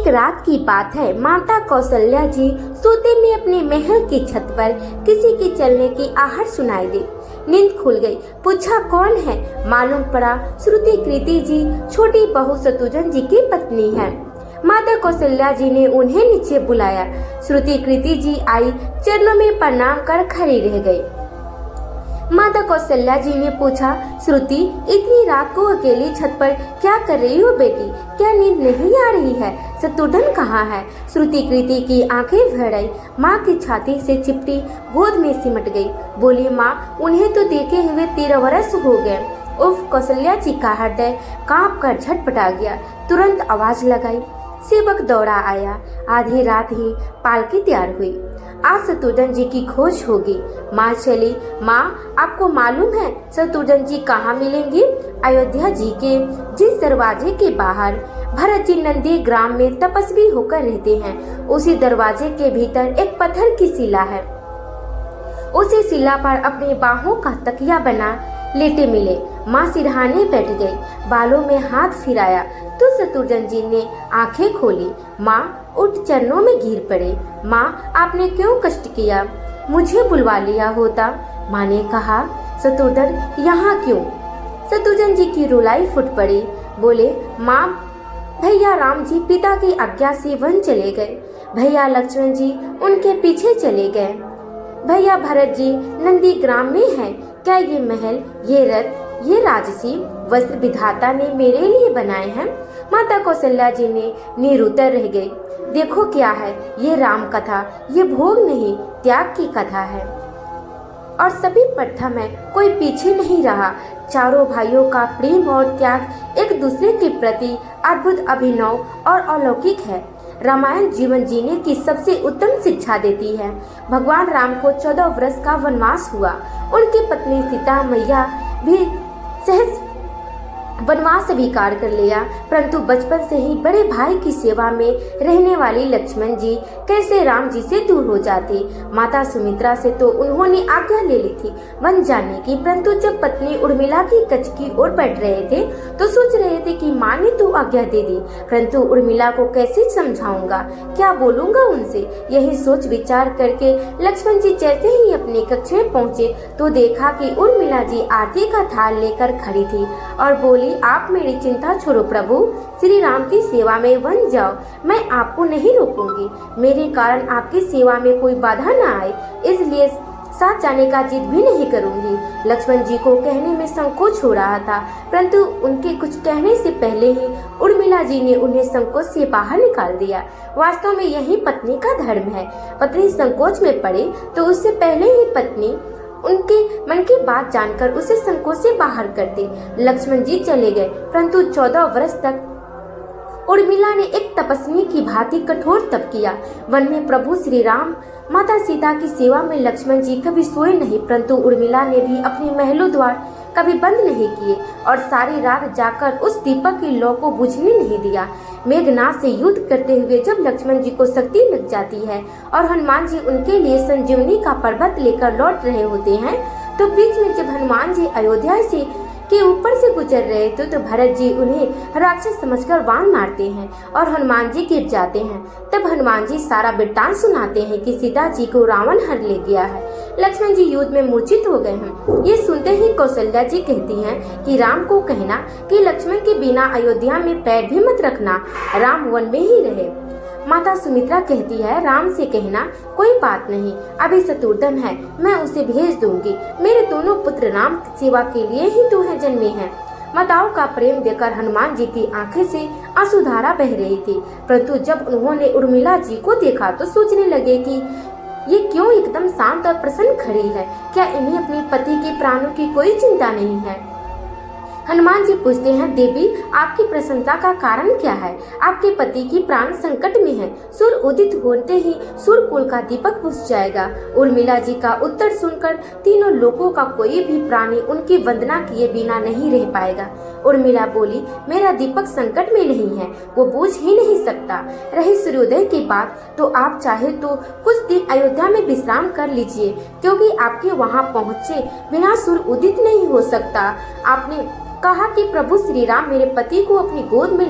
एक रात की बात है। माता कौशल्या जी सोते में अपने महल की छत पर किसी के चलने की आहट सुनाई दी। नींद खुल गई। पूछा कौन है? मालूम पड़ा श्रुति कृति जी छोटी बहू शत्रुघ्न जी की पत्नी है। माता कौशल्या जी ने उन्हें नीचे बुलाया। श्रुति कृति जी आई, चरणों में प्रणाम कर खड़ी रह गई। माता कौशल्या जी ने पूछा, श्रुति इतनी रात को अकेली छत पर क्या कर रही हो बेटी? क्या नींद नहीं आ रही है? शत्रुघ्न कहाँ है? श्रुति कृति की आंखें भर आई। माँ की छाती से चिपटी गोद में सिमट गई। बोली, माँ उन्हें तो देखे हुए 13 वर्ष हो गए। उफ! कौशल्या जी का हृदय कांप कर झटपटा गया। तुरंत आवाज लगाई। सेवक दौड़ा आया। आधी रात ही पालकी तैयार हुई। आज शत्रुघ्न जी की खोज होगी। माँ चली। माँ आपको मालूम है शत्रुघ्न जी कहाँ मिलेंगी? अयोध्या जी के जिस दरवाजे के बाहर भरत जी नंदी ग्राम में तपस्वी होकर रहते हैं, उसी दरवाजे के भीतर एक पत्थर की शिला है। उसी शिला पर अपनी बाहों का तकिया बना लेटे मिले। माँ सिरहाने बैठ गई। बालों में हाथ फिराया तो शत्रुघ्न जी ने आंखें खोली। माँ उठ चरणों में गिर पड़े। माँ आपने क्यों कष्ट किया? मुझे बुलवा लिया होता। माँ ने कहा, शत्रुघ्न यहाँ क्यों? शत्रुघ्न जी की रुलाई फुट पड़ी। बोले, माँ भैया राम जी पिता की आज्ञा से वन चले गए। भैया लक्ष्मण जी उनके पीछे चले गए। भैया भरत जी नंदी ग्राम में है। क्या ये महल, ये रथ, ये राजसी वस्त्र विधाता ने मेरे लिए बनाए हैं? माता कौशल्या जी ने निरुत्तर रह गई। देखो क्या है, ये राम कथा, ये भोग नहीं त्याग की कथा है। और सभी प्रथम है, कोई पीछे नहीं रहा। चारों भाइयों का प्रेम और त्याग एक दूसरे के प्रति अद्भुत, अभिनव और अलौकिक है। रामायण जीवन जीने की सबसे उत्तम शिक्षा देती है। भगवान राम को 14 वर्ष का वनवास हुआ। उनकी पत्नी सीता मैया भी सहज वनवास स्वीकार कर लिया, परंतु बचपन से ही बड़े भाई की सेवा में रहने वाली लक्ष्मण जी कैसे राम जी से दूर हो जाते। माता सुमित्रा से तो उन्होंने आज्ञा ले ली थी वन जाने की, परंतु जब पत्नी उर्मिला की कच्छ की ओर बढ़ रहे थे तो सोच रहे थे कि माँ ने तो आज्ञा दे दी, परंतु उर्मिला को कैसे समझाऊंगा, क्या बोलूंगा उनसे। यही सोच विचार करके लक्ष्मण जी जैसे ही अपने कक्ष में पहुँचे तो देखा कि उर्मिला जी आरती का थाल लेकर खड़ी थी और बोली, आप मेरी चिंता छोड़ो प्रभु, श्री राम की सेवा में वन जाओ, मैं आपको नहीं रोकूंगी। मेरे कारण आपकी सेवा में कोई बाधा न आए, इसलिए साथ जाने का जिद भी नहीं करूंगी। लक्ष्मण जी को कहने में संकोच हो रहा था, परंतु उनके कुछ कहने से पहले ही उर्मिला जी ने उन्हें संकोच से बाहर निकाल दिया। वास्तव में यही पत्नी का धर्म है। पत्नी संकोच में पड़े तो उससे पहले ही पत्नी उनके मन की बात जानकर उसे संकोच से बाहर कर दे। लक्ष्मण जी चले गए, परंतु 14 वर्ष तक उर्मिला ने एक तपस्वी की भांति कठोर तप किया। वन में प्रभु श्री राम माता सीता की सेवा में लक्ष्मण जी कभी सोए नहीं, परंतु उर्मिला ने भी अपने महलों द्वार कभी बंद नहीं किए और सारी रात जाकर उस दीपक की लौ को बुझने नहीं दिया। मेघनाथ से युद्ध करते हुए जब लक्ष्मण जी को शक्ति लग जाती है और हनुमान जी उनके लिए संजीवनी का पर्वत लेकर लौट रहे होते हैं, तो बीच में जब हनुमान जी अयोध्या से के ऊपर से गुजर रहे थे तो भरत जी उन्हें राक्षस समझकर वाण मारते हैं और हनुमान जी गिर जाते हैं। तब हनुमान जी सारा वृत्तांत सुनाते हैं कि सीता जी को रावण हर ले गया है, लक्ष्मण जी युद्ध में मूर्छित हो गए हैं। ये सुनते ही कौशल्या जी कहती हैं कि राम को कहना कि लक्ष्मण के बिना अयोध्या में पैर भी मत रखना, राम वन में ही रहे। माता सुमित्रा कहती है, राम से कहना कोई बात नहीं, अभी शत्रुघ्न है, मैं उसे भेज दूंगी। मेरे दोनों पुत्र राम सेवा के लिए ही तो है जन्मे हैं। माताओं का प्रेम देखकर हनुमान जी की आंखें से आंसुधारा बह रही थी, परंतु जब उन्होंने उर्मिला जी को देखा तो सोचने लगे कि ये क्यों एकदम शांत और प्रसन्न खड़ी है, क्या इन्हें अपने पति के प्राणों की कोई चिंता नहीं है। हनुमान जी पूछते हैं, देवी आपकी प्रसन्नता का कारण क्या है? आपके पति की प्राण संकट में है, सूर्य उदित होते ही सूर्य कुल का दीपक बुझ जाएगा। उर्मिला जी का उत्तर सुनकर तीनों लोगों का कोई भी प्राणी उनकी वंदना किए बिना नहीं रह पाएगा। उर्मिला बोली, मेरा दीपक संकट में नहीं है, वो बुझ ही नहीं सकता। रही सूर्योदय की बात, तो आप चाहे तो कुछ दिन अयोध्या में विश्राम कर लीजिए, क्योंकि आपके वहाँ पहुँचे बिना सूर्य उदित नहीं हो सकता। आपने कहा कि प्रभु श्री राम मेरे पति को अपनी गोद में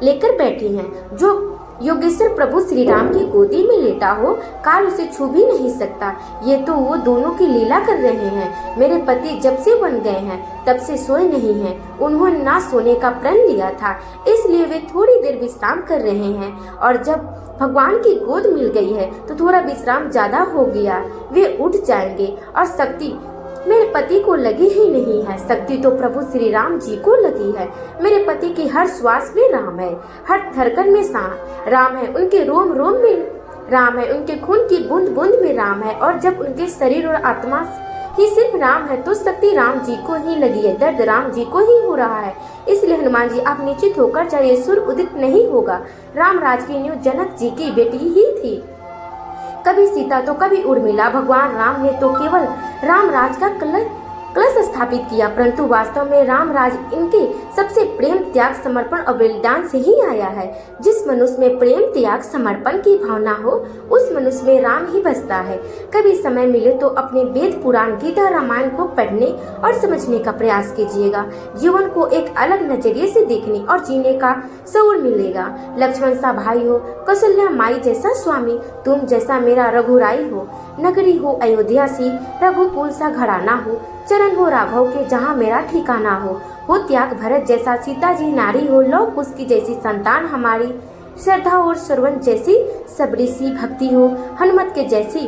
लेकर बैठे हैं, जो योगेश्वर प्रभु श्री राम की गोदी में लेटा हो, काल उसे छू भी नहीं सकता। ये तो वो दोनों की लीला कर रहे हैं। मेरे पति जब से बन गए हैं तब से सोए नहीं हैं। उन्होंने ना सोने का प्रण लिया था, इसलिए वे थोड़ी देर विश्राम कर रहे हैं, और जब भगवान की गोद मिल गई है तो थोड़ा विश्राम ज्यादा हो गया, वे उठ जाएंगे। और शक्ति मेरे पति को लगी ही नहीं है, शक्ति तो प्रभु श्री राम जी को लगी है। मेरे पति की हर श्वास में राम है, हर धड़कन में राम है, उनके रोम रोम में राम है, उनके खून की बूंद बूंद में राम है। और जब उनके शरीर और आत्मा ही सिर्फ राम है तो शक्ति राम जी को ही लगी है, दर्द राम जी को ही हो रहा है। इसलिए हनुमान जी आप निश्चित होकर जाइए, सूर्य उदित नहीं होगा। राम राज की नींव जनक जी की बेटी ही थी। कभी सीता तो कभी उर्मिला। भगवान राम ने तो केवल राम राज का कलश स्थापित किया, परंतु वास्तव में राम राज इनके सबसे प्रेम, त्याग, समर्पण और बलिदान से ही आया है। जिस मनुष्य में प्रेम, त्याग, समर्पण की भावना हो उस मनुष्य में राम ही बसता है। कभी समय मिले तो अपने वेद, पुराण, गीता, रामायण को पढ़ने और समझने का प्रयास कीजिएगा। जीवन को एक अलग नजरिए से देखने और जीने का शऊर मिलेगा। लक्ष्मण सा भाई हो, कौशल्या माई जैसा स्वामी, तुम जैसा मेरा रघुराई हो। नगरी हो अयोध्या सी, रघुकुल सा घराना हो। चरण हो राघव के जहाँ मेरा ठिकाना हो त्याग भरत जैसा सीता जी नारी हो। लौ कुश की जैसी संतान हमारी, श्रद्धा और श्रवण जैसी सबरी सी भक्ति हो। हनुमत के जैसी